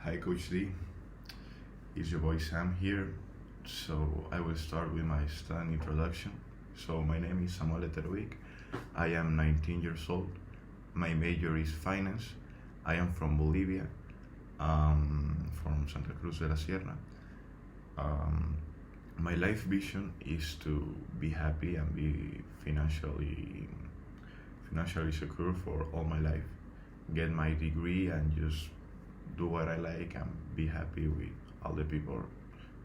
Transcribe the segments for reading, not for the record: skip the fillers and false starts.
Hi, Coach D. It's your boy Sam here. So I will start with my student introduction. So my name is Samuel Eterovic. I am 19 years old. My major is finance. I am from Bolivia, from Santa Cruz de la Sierra. Um, my life vision is to be happy and be financially secure for all my life. Get my degree and just do what I like and be happy with all the people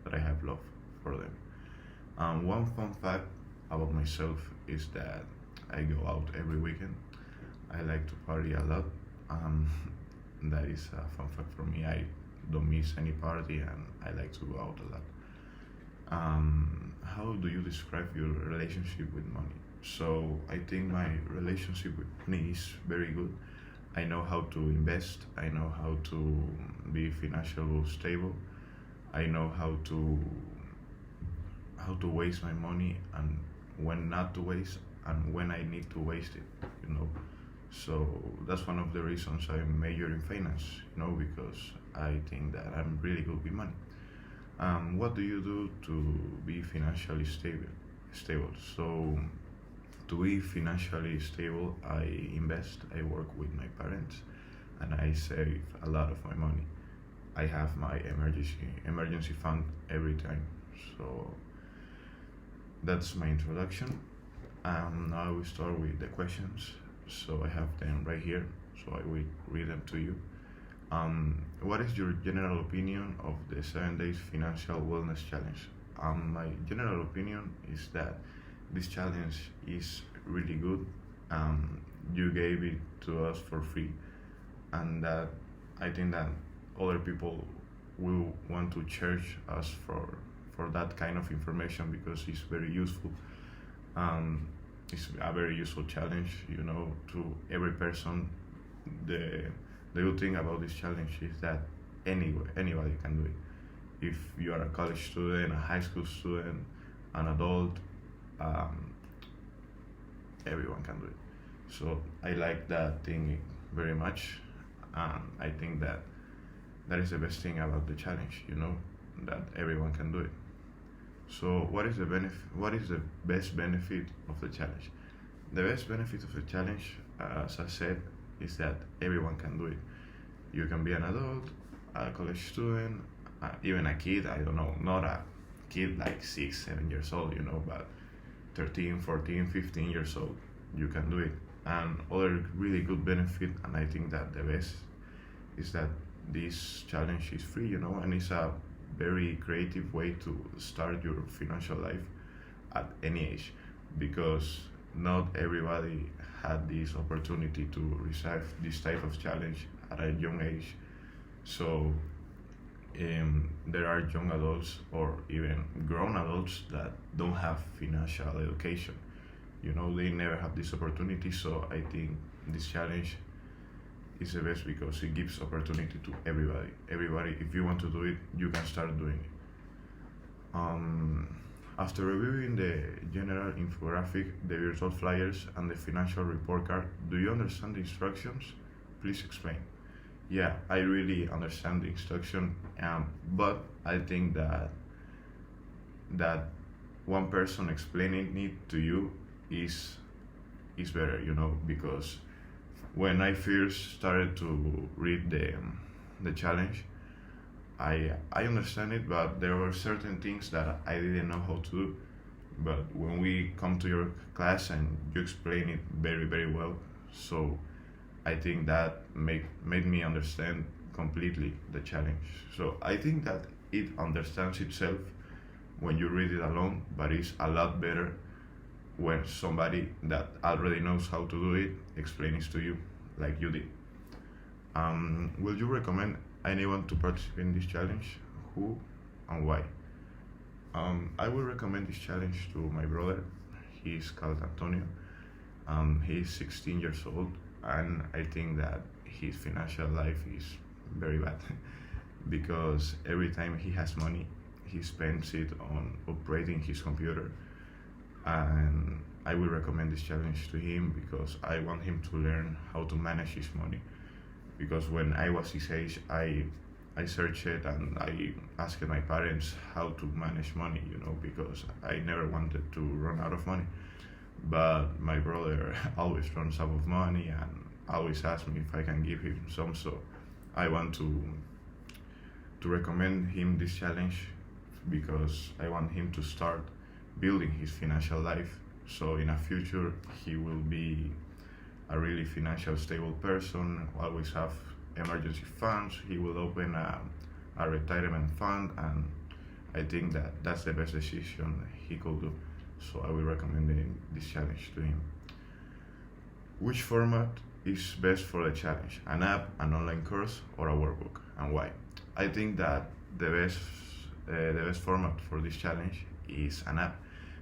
that I have love for them. One fun fact about myself is that I go out every weekend. I like to party a lot. Um, that is a fun fact for me. I don't miss any party and I like to go out a lot. How do you describe your relationship with money? So I think my relationship with money is very good. I know how to invest. I know how to be financially stable. I know how to waste my money and when not to waste and when I need to waste it. You know. So that's one of the reasons I major in finance. Because I think that I'm really good with money. What do you do to be financially stable? So to be financially stable, I invest. I work with my parents, and I save a lot of my money. I have my emergency fund every time. So that's my introduction. Now we start with the questions. So I have them right here. So I will read them to you. What is your general opinion of the 7 days financial wellness challenge? My general opinion is that this challenge is really good. You gave it to us for free, and that I think that other people will want to charge us for that kind of information because it's very useful. It's a very useful challenge, to every person. The good thing about this challenge is that anybody can do it. If you are a college student, a high school student, an adult, everyone can do it. So I like that thing very much. I think that is the best thing about the challenge, that everyone can do it. So what is the best benefit of the challenge? The best benefit of the challenge, as I said, is that everyone can do it. You can be an adult, a college student, even a kid. I don't know, not a kid like 6, 7 years old, but 13, 14, 15 years old, you can do it. And other really good benefit, and I think that the best is that this challenge is free, and it's a very creative way to start your financial life at any age, because not everybody had this opportunity to receive this type of challenge at a young age. So there are young adults or even grown adults that don't have financial education. They never have this opportunity. So I think this challenge is the best because it gives opportunity to everybody. If you want to do it, you can start doing it. After reviewing the general infographic, the virtual flyers, and the financial report card, do you understand the instructions? Please explain. Yeah, I really understand the instruction, but I think that one person explaining it to you is better, because when I first started to read the challenge, I understand it, but there were certain things that I didn't know how to do. But when we come to your class and you explain it very, very well, so I think that made me understand completely the challenge. So I think that it understands itself when you read it alone, but it's a lot better when somebody that already knows how to do it explains to you like you did. Will you recommend anyone to participate in this challenge? Who and why? I will recommend this challenge to my brother. He's called Antonio. He's 16 years old, and I think that his financial life is very bad because every time he has money, he spends it on operating his computer. And I will recommend this challenge to him because I want him to learn how to manage his money. Because when I was his age, I I searched it and I asked my parents how to manage money, because I never wanted to run out of money. But my brother always runs out of money and always asks me if I can give him some. So I want to recommend him this challenge because I want him to start building his financial life. So in a future he will be a really financial stable person, always have emergency funds. He will open a retirement fund, and I think that that's the best decision he could do. So I will recommend this challenge to him. Which format is best for the challenge? An app, an online course, or a workbook, and why? I think that the best format for this challenge is an app,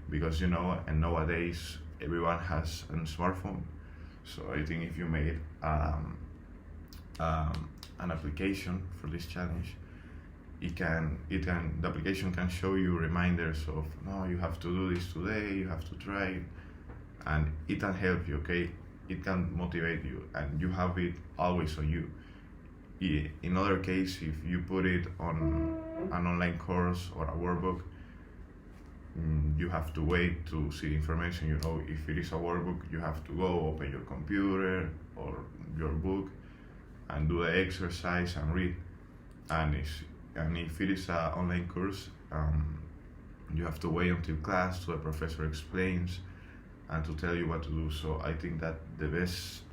because and nowadays everyone has a smartphone. So I think if you made an application for this challenge, the application can show you reminders of, no, you have to do this today, you have to try it, and it can help you. Okay, it can motivate you, and you have it always on you. In other case, if you put it on an online course or a workbook, you have to wait to see the information. If it is a workbook, you have to go open your computer or your book and do the exercise and read. And if it is an online course, you have to wait until class to the professor explains and to tell you what to do. So I think that the best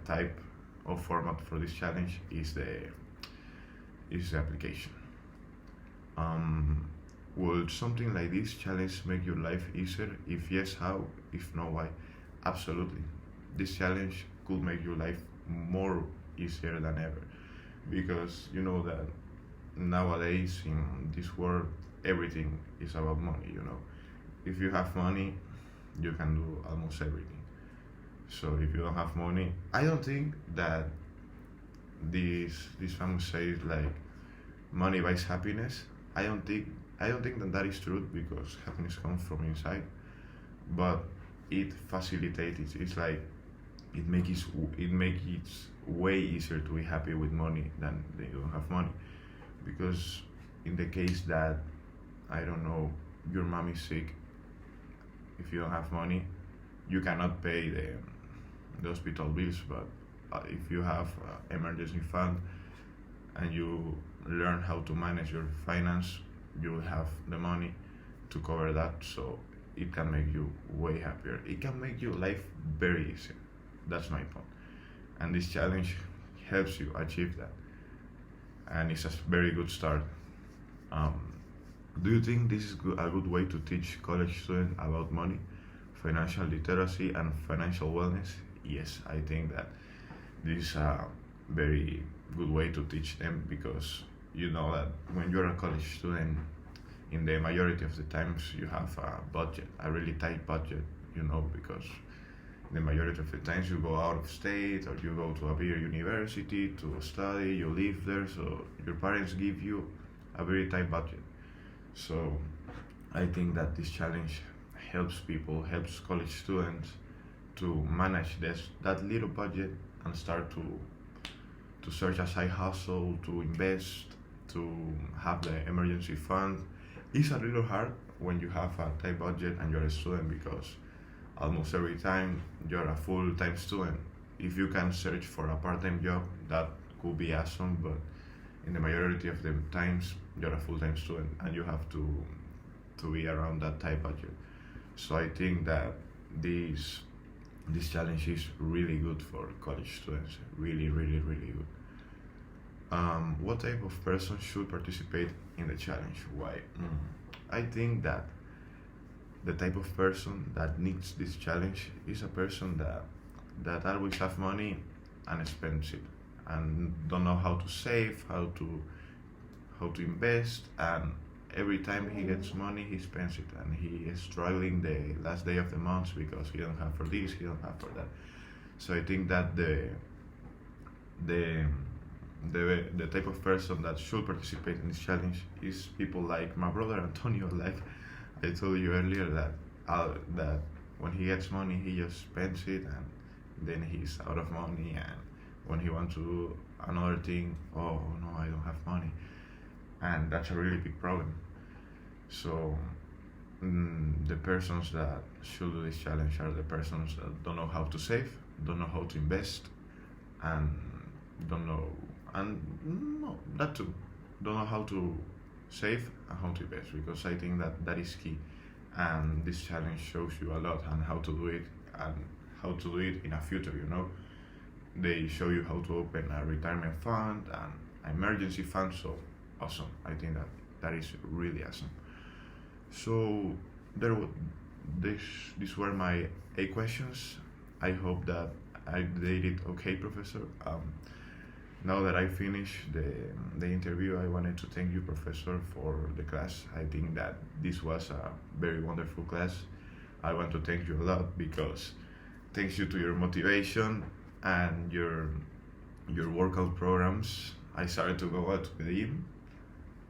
type of format for this challenge is the application. Would something like this challenge make your life easier? If yes, how? If no, why? Absolutely. This challenge could make your life more easier than ever, because you know that nowadays in this world everything is about money. If you have money, you can do almost everything. So if you don't have money, I don't think that this famous say like money buys happiness. I don't think that is true, because happiness comes from inside, but it facilitates it. It's like it makes it way easier to be happy with money than they don't have money. Because in the case that, I don't know, your mom is sick, if you don't have money, you cannot pay the hospital bills. But if you have emergency fund and you learn how to manage your finance, you will have the money to cover that. So it can make you way happier. It can make your life very easy. That's my point. And this challenge helps you achieve that. And it's a very good start. Do you think this is a good way to teach college students about money, financial literacy, and financial wellness? Yes, I think that this is a very good way to teach them, because you know that when you're a college student, in the majority of the times you have a budget, a really tight budget, because the majority of the times you go out of state or you go to a bigger university to study, you live there, so your parents give you a very tight budget. So I think that this challenge helps college students to manage that little budget and start to search a side hustle, to invest, to have the emergency fund. It's a little hard when you have a tight budget and you're a student, because almost every time you're a full-time student. If you can search for a part-time job, that could be awesome, but in the majority of the times you're a full-time student and you have to be around that tight budget. So I think that this challenge is really good for college students. Really, really, really good. What type of person should participate in the challenge? Why? I think that the type of person that needs this challenge is a person that always have money and spends it, and don't know how to save, how to invest, and every time he gets money he spends it, and he is struggling the last day of the month because he don't have for this, he don't have for that. So I think that the type of person that should participate in this challenge is people like my brother Antonio. Like I told you earlier, that when he gets money he just spends it, and then he's out of money, and when he wants to do another thing, oh no, I don't have money. and that's a really big problem. So the persons that should do this challenge are the persons that don't know how to save, don't know how to invest, and don't know, and no, that too, don't know how to save and how to invest, because I think that that is key. And this challenge shows you a lot on how to do it, and how to do it in a future, you know. They show you how to open a retirement fund and emergency fund, so awesome. I think that that is really awesome. So there were these were my 8 questions. I hope that I did it okay, Professor. Now that I finished the interview, I wanted to thank you, Professor, for the class. I think that this was a very wonderful class. I want to thank you a lot, because thanks you to your motivation and your workout programs, I started to go out to the gym.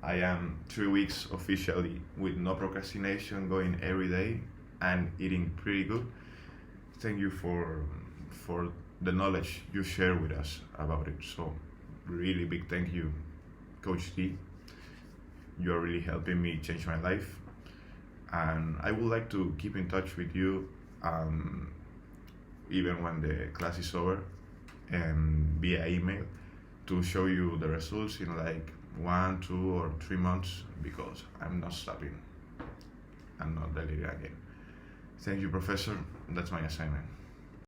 I am 3 weeks officially with no procrastination, going every day and eating pretty good. Thank you for the knowledge you share with us about it. So really big thank you, Coach T. You are really helping me change my life, and I would like to keep in touch with you, even when the class is over, and via email, to show you the results in like 1, 2, or 3 months, because I'm not stopping. I'm not deleting again. Thank you, Professor. That's my assignment.